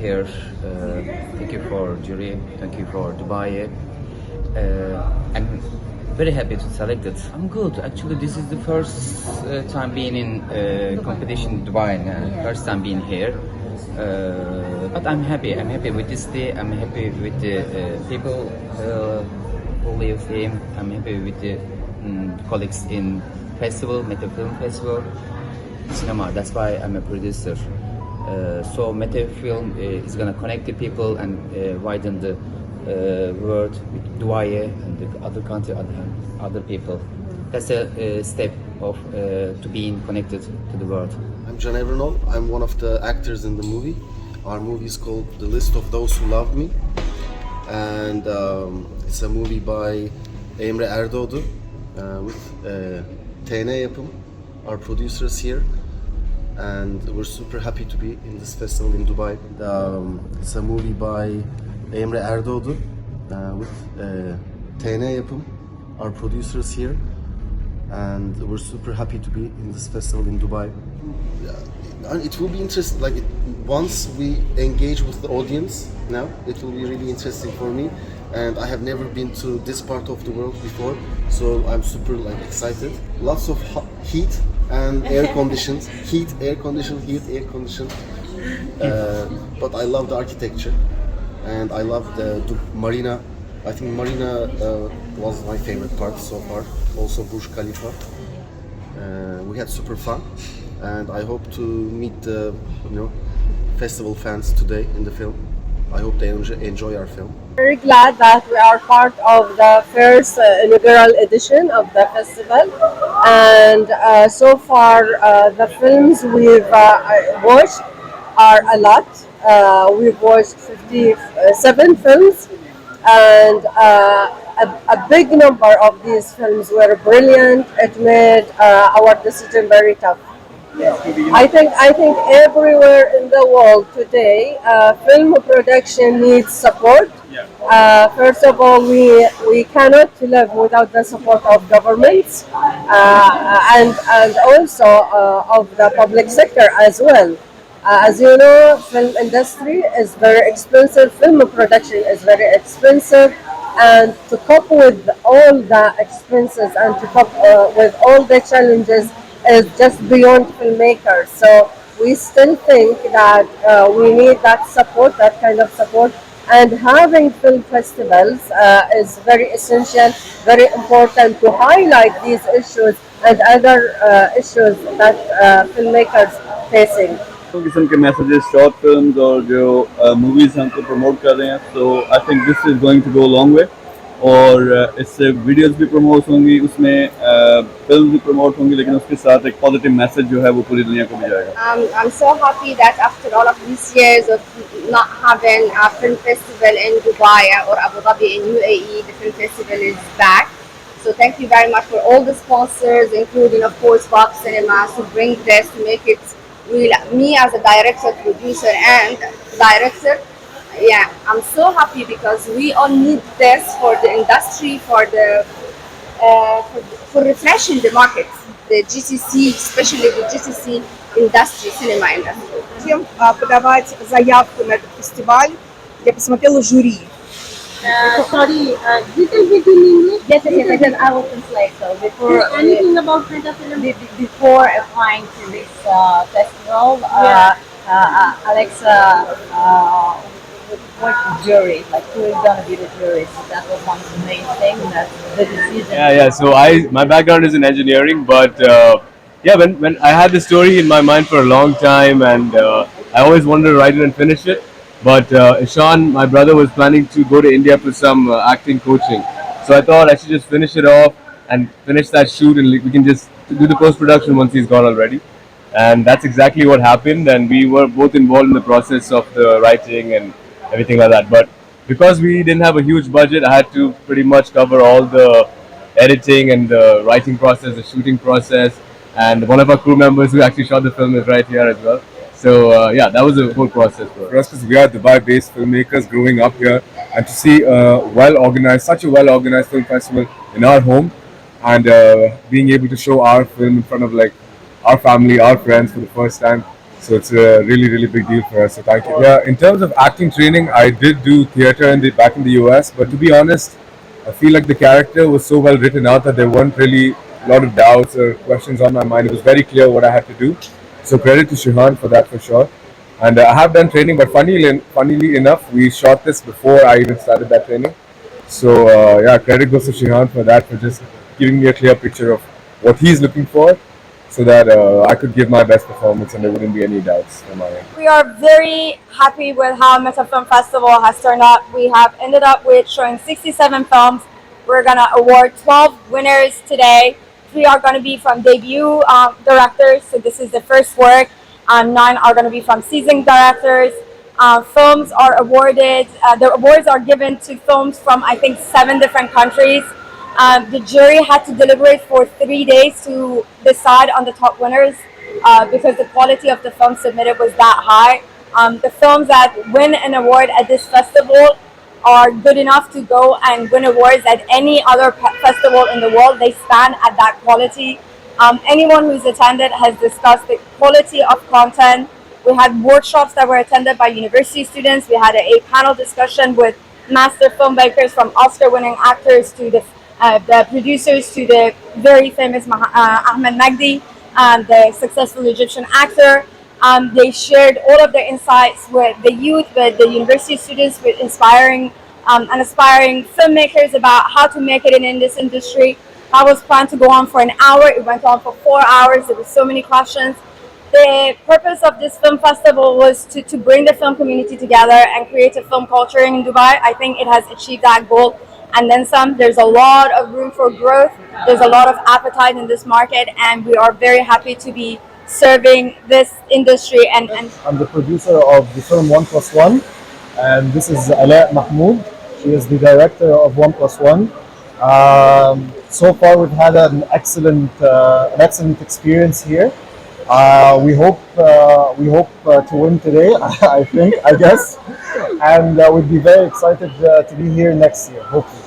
here. Thank you for jury. Thank you for Dubai. I'm very happy to select it. I'm good. Actually, this is the first time being in competition in Dubai. First time being here. But I'm happy. I'm happy with this day. I'm happy with the people who live here. I'm happy with the colleagues in festival, Meta Film Festival, cinema. That's why I'm a producer. So Meta Film is gonna connect the people and widen the world with Dubai and the other country, other people. That's a step of to being connected to the world. I'm Can Evrenol. I'm one of the actors in the movie. Our movie is called The List of Those Who Loved Me, and it's a movie by Emre Erdoğdu with TN Yapım, our producers here, and we're super happy to be in this festival in Dubai. It's a movie by Emre Erdoğdu with TN Yapım, our producers here, and we're super happy to be in this festival in Dubai. It will be interesting. Once we engage with the audience, now it will be really interesting for me. And I have never been to this part of the world before, so I'm super excited. Lots of heat and air conditioned, heat, air conditioned, heat, air conditioned. But I love the architecture, and I love the marina. I think marina was my favorite part so far. Also Burj Khalifa. We had super fun, and I hope to meet the festival fans today in the film. I hope they enjoy our film. Very glad that we are part of the first inaugural edition of the festival, and so far the films we've watched are a lot. We've watched 57 films, and a big number of these films were brilliant. It made our decision very tough. I think everywhere in the world today, film production needs support. First of all, we cannot live without the support of governments and also of the public sector as well. As you know, film industry is very expensive. Film production is very expensive, and to cope with all the expenses and to cope with all the challenges is just beyond filmmakers. So we still think that we need that support, that kind of support, and having film festivals is very essential, very important to highlight these issues and other issues that filmmakers facing. किस्म के messages short films और जो movies हमको promote कर रहे हैं, तो I think this is going to go long way, और इससे वीडियोस भी प्रमोट होंगी, उसमें फिल्म भी प्रमोट होंगी, लेकिन उसके साथ एक पॉजिटिव मैसेज जो है वो पूरी दुनिया को भी जाएगा. I'm so happy that after all of these years of not having a film festival in Dubai or Abu Dhabi in UAE, the film festival is back. So thank you very much for all the sponsors, including of course Fox Cinema, to bring this, to make it real. Me as a director, producer and director, I'm so happy because we all need this for the industry, for refreshing the market, the GCC, especially the GCC industry, cinema industry. Хотим подавать заявку на этот фестиваль. Я посмотрела жюри. Sorry, little bit in English? Yes, I will translate. So before Anything about Meta Film? before applying to this festival, Alexa worked with jury, like who is gonna be the jury. So that was one of the main things. That's the decision. Yeah. So my background is in engineering, but when I had the story in my mind for a long time, and I always wanted to write it and finish it. But Ishan, my brother, was planning to go to India for some acting coaching. So I thought I should just finish it off and finish that shoot, and we can just do the post-production once he's gone already. And that's exactly what happened, and we were both involved in the process of the writing and everything like that. But because we didn't have a huge budget, I had to pretty much cover all the editing and the writing process, the shooting process, and one of our crew members who actually shot the film is right here as well. So that was a whole process for us. Because we are Dubai-based filmmakers growing up here, and to see such a well-organized film festival in our home, and being able to show our film in front of our family, our friends for the first time, So it's a really, really big deal for us. So thank you. Yeah, in terms of acting training, I did do theater back in the US, but to be honest, I feel like the character was so well written out that there weren't really a lot of doubts or questions on my mind. It was very clear what I had to do. So credit to Shihan for that for sure. And I have done training, but funnily enough, we shot this before I even started that training. So yeah, credit goes to Shihan for that, for just giving me a clear picture of what he's looking for, so that I could give my best performance and there wouldn't be any doubts from my end. We are very happy with how Meta Film Festival has turned out. We have ended up with showing 67 films. We're going to award 12 winners today. 3 are going to be from debut directors, so this is the first work. 9 are going to be from seasoned directors. Films are awarded, the awards are given to films from I think 7 different countries. The jury had to deliberate for 3 days to decide on the top winners because the quality of the film submitted was that high. The films that win an award at this festival are good enough to go and win awards at any other festival in the world. They stand at that quality. Anyone who's attended has discussed the quality of content. We had workshops that were attended by university students. We had a panel discussion with master filmmakers, from Oscar-winning actors to the producers to the very famous Ahmed Magdi, the successful Egyptian actor. They shared all of their insights with the youth, with the university students, with inspiring and aspiring filmmakers about how to make it in this industry. That was planned to go on for an hour. It went on for 4 hours. There were so many questions. The purpose of this film festival was to bring the film community together and create a film culture in Dubai. I think it has achieved that goal and then some. There's a lot of room for growth. There's a lot of appetite in this market, and we are very happy to be serving this industry. And I'm the producer of the film 1+1, and this is Ala Mahmoud. She is the director of 1+1. So far, we've had an excellent experience here. We hope to win today. I guess, and we'd be very excited to be here next year, hopefully.